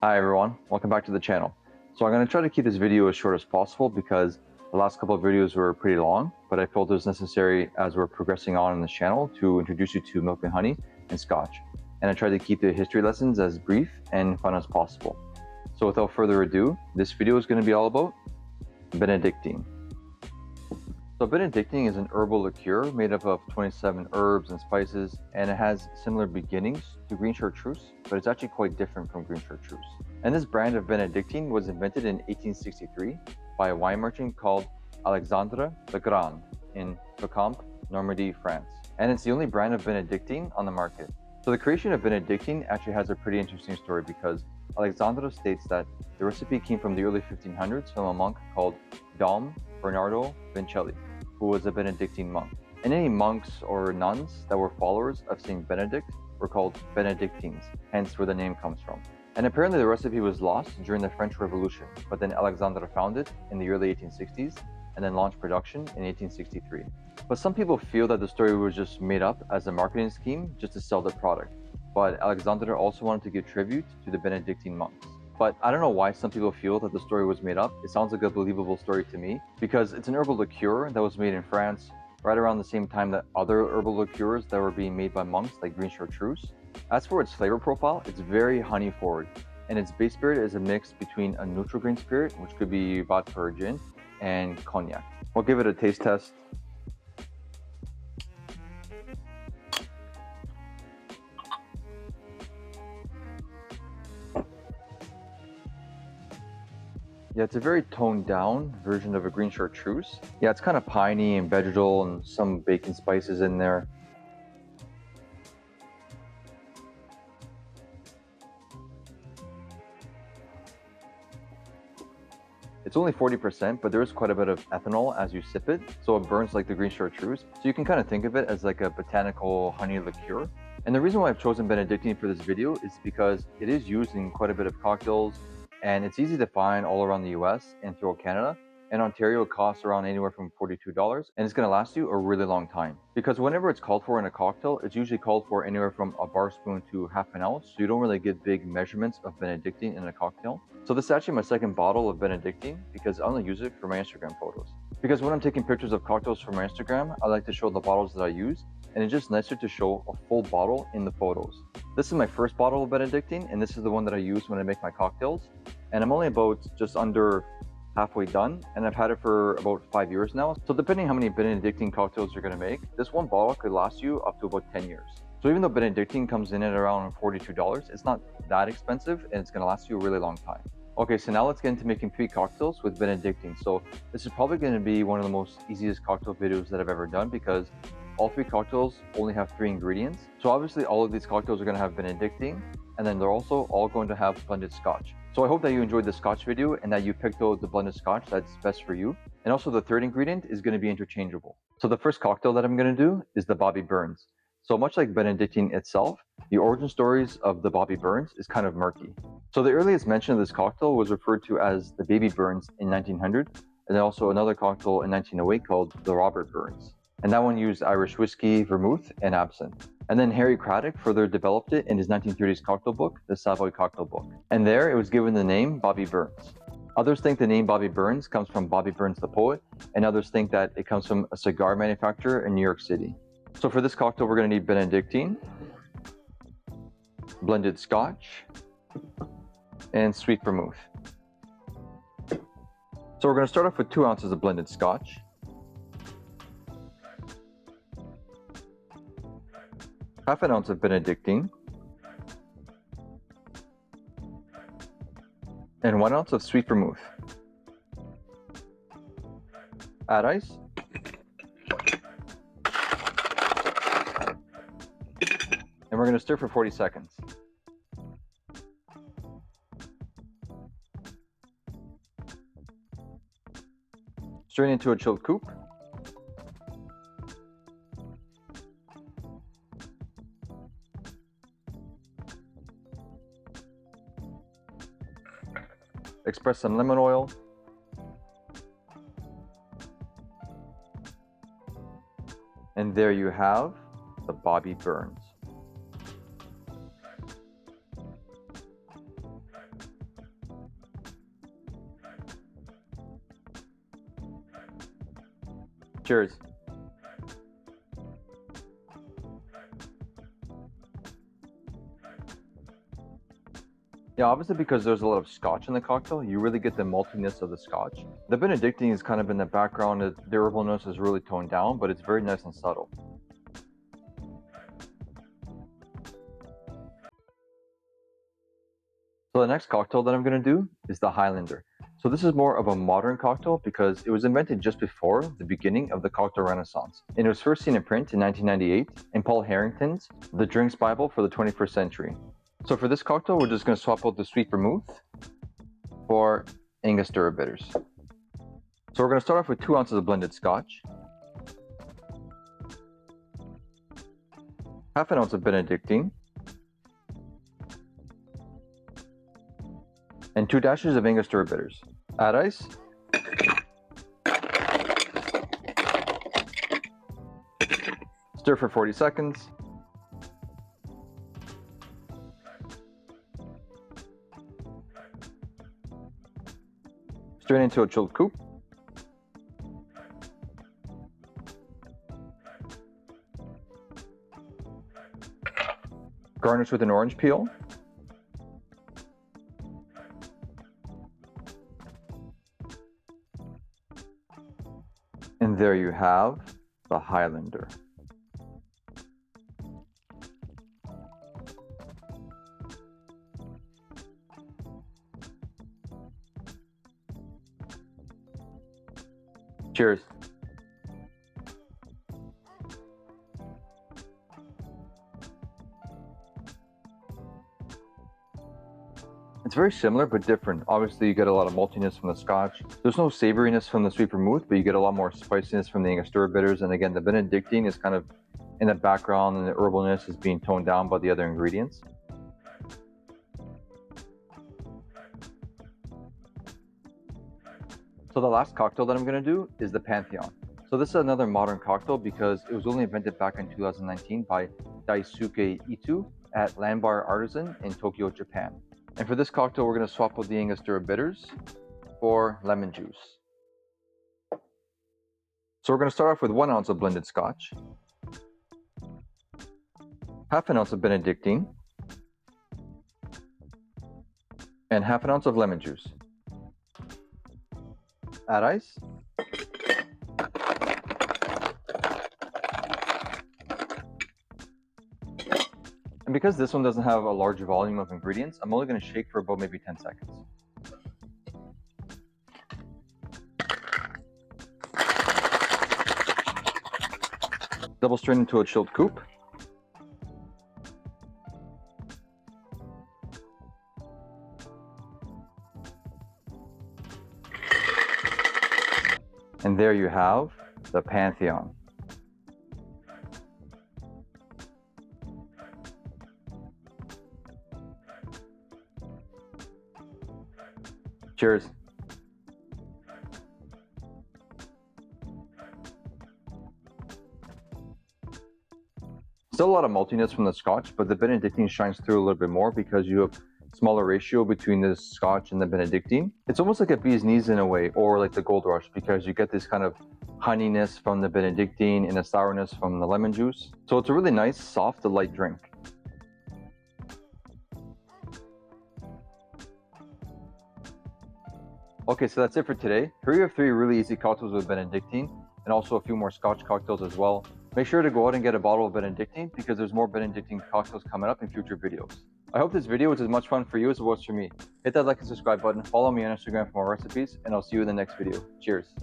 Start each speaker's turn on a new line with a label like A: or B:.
A: Hi everyone, welcome back to the channel. So I'm going to try to keep this video as short as possible because the last couple of videos were pretty long, but I felt it was necessary as we're progressing on in this channel to introduce you to milk and honey and scotch. And I tried to keep the history lessons as brief and fun as possible. So without further ado, this video is going to be all about Benedictine. So Benedictine is an herbal liqueur made up of 27 herbs and spices, and it has similar beginnings to green chartreuse, but it's actually quite different from green chartreuse. And this brand of Benedictine was invented in 1863 by a wine merchant called Alexandre le Grand in Fécamp, Normandy, France. And it's the only brand of Benedictine on the market. So the creation of Benedictine actually has a pretty interesting story because Alexandre states that the recipe came from the early 1500s from a monk called Dom Bernardo Vincelli, who was a Benedictine monk. And any monks or nuns that were followers of Saint Benedict were called Benedictines, hence where the name comes from. And apparently the recipe was lost during the French Revolution, but then Alexandre found it in the early 1860s and then launched production in 1863. But some people feel that the story was just made up as a marketing scheme just to sell the product. But Alexandre also wanted to give tribute to the Benedictine monks. But I don't know why some people feel that the story was made up. It sounds like a believable story to me because it's an herbal liqueur that was made in France right around the same time that other herbal liqueurs that were being made by monks like green chartreuse. As for its flavor profile, it's very honey forward, and its base spirit is a mix between a neutral grain spirit, which could be vodka or gin, and cognac. We'll give it a taste test. Yeah, it's a very toned down version of a green chartreuse. Yeah, it's kind of piney and vegetal and some bacon spices in there. It's only 40%, but there is quite a bit of ethanol as you sip it, so it burns like the green chartreuse. So you can kind of think of it as like a botanical honey liqueur. And the reason why I've chosen Benedictine for this video is because it is used in quite a bit of cocktails, and it's easy to find all around the US and throughout Canada. In Ontario, it costs around anywhere from $42, and it's going to last you a really long time. Because whenever it's called for in a cocktail, it's usually called for anywhere from a bar spoon to half an ounce, so you don't really get big measurements of Benedictine in a cocktail. So this is actually my second bottle of Benedictine because I only use it for my Instagram photos. Because when I'm taking pictures of cocktails for my Instagram, I like to show the bottles that I use, and it's just nicer to show a full bottle in the photos. This is my first bottle of Benedictine, and this is the one that I use when I make my cocktails. And I'm only about just under halfway done, and I've had it for about 5 years now. So depending how many Benedictine cocktails you're gonna make, this one bottle could last you up to about 10 years. So even though Benedictine comes in at around $42, it's not that expensive, and it's gonna last you a really long time. Okay, so now let's get into making 3 cocktails with Benedictine. So this is probably gonna be one of the most easiest cocktail videos that I've ever done because all 3 cocktails only have 3 ingredients. So obviously all of these cocktails are gonna have Benedictine, and then they're also all going to have blended scotch. So I hope that you enjoyed the scotch video and that you picked out the blended scotch that's best for you. And also the third ingredient is going to be interchangeable. So the first cocktail that I'm going to do is the Bobby Burns. So much like Benedictine itself, the origin stories of the Bobby Burns is kind of murky. So the earliest mention of this cocktail was referred to as the Baby Burns in 1900, and then also another cocktail in 1908 called the Robert Burns. And that one used Irish whiskey, vermouth, and absinthe. And then Harry Craddock further developed it in his 1930s cocktail book, the Savoy Cocktail Book. And there it was given the name Bobby Burns. Others think the name Bobby Burns comes from Bobby Burns the poet, and others think that it comes from a cigar manufacturer in New York City. So for this cocktail, we're going to need Benedictine, blended scotch, and sweet vermouth. So we're going to start off with 2 ounces of blended scotch. Half an ounce of Benedictine, and 1 ounce of sweet vermouth. Add ice. And we're going to stir for 40 seconds. Strain into a chilled coupe. Express some lemon oil. And there you have the Bobby Burns. Cheers. Yeah, obviously because there's a lot of Scotch in the cocktail, you really get the maltiness of the Scotch. The Benedictine is kind of in the background, the herbalness is really toned down, but it's very nice and subtle. So the next cocktail that I'm going to do is the Highlander. So this is more of a modern cocktail because it was invented just before the beginning of the cocktail renaissance. And it was first seen in print in 1998 in Paul Harrington's The Drinks Bible for the 21st Century. So for this cocktail, we're just going to swap out the Sweet Vermouth for Angostura bitters. So we're going to start off with 2 ounces of blended Scotch, half an ounce of Benedictine, and 2 dashes of Angostura bitters. Add ice. Stir for 40 seconds. Strain into a chilled coupe. Garnish with an orange peel. And there you have the Highlander. Cheers. It's very similar but different. Obviously, you get a lot of maltiness from the Scotch. There's no savoriness from the Sweet Vermouth, but you get a lot more spiciness from the Angostura bitters. And again, the Benedictine is kind of in the background, and the herbalness is being toned down by the other ingredients. So the last cocktail that I'm going to do is the Pantheon. So this is another modern cocktail because it was only invented back in 2019 by Daisuke Ito at Land Bar Artisan in Tokyo, Japan. And for this cocktail, we're going to swap out the Angostura bitters for lemon juice. So we're going to start off with 1 ounce of blended Scotch, half an ounce of Benedictine, and half an ounce of lemon juice. Add ice. And because this one doesn't have a large volume of ingredients, I'm only going to shake for about maybe 10 seconds. Double strain into a chilled coupe. And there you have the Pantheon. Cheers. Still a lot of maltiness from the Scotch, but the Benedictine shines through a little bit more because you have smaller ratio between the Scotch and the Benedictine. It's almost like a bee's knees in a way, or like the Gold Rush, because you get this kind of honeyness from the Benedictine and a sourness from the lemon juice. So it's a really nice, soft, light drink. Okay, so that's it for today. Here you have 3 really easy cocktails with Benedictine, and also a few more Scotch cocktails as well. Make sure to go out and get a bottle of Benedictine because there's more Benedictine cocktails coming up in future videos. I hope this video was as much fun for you as it was for me. Hit that like and subscribe button, follow me on Instagram for more recipes, and I'll see you in the next video. Cheers.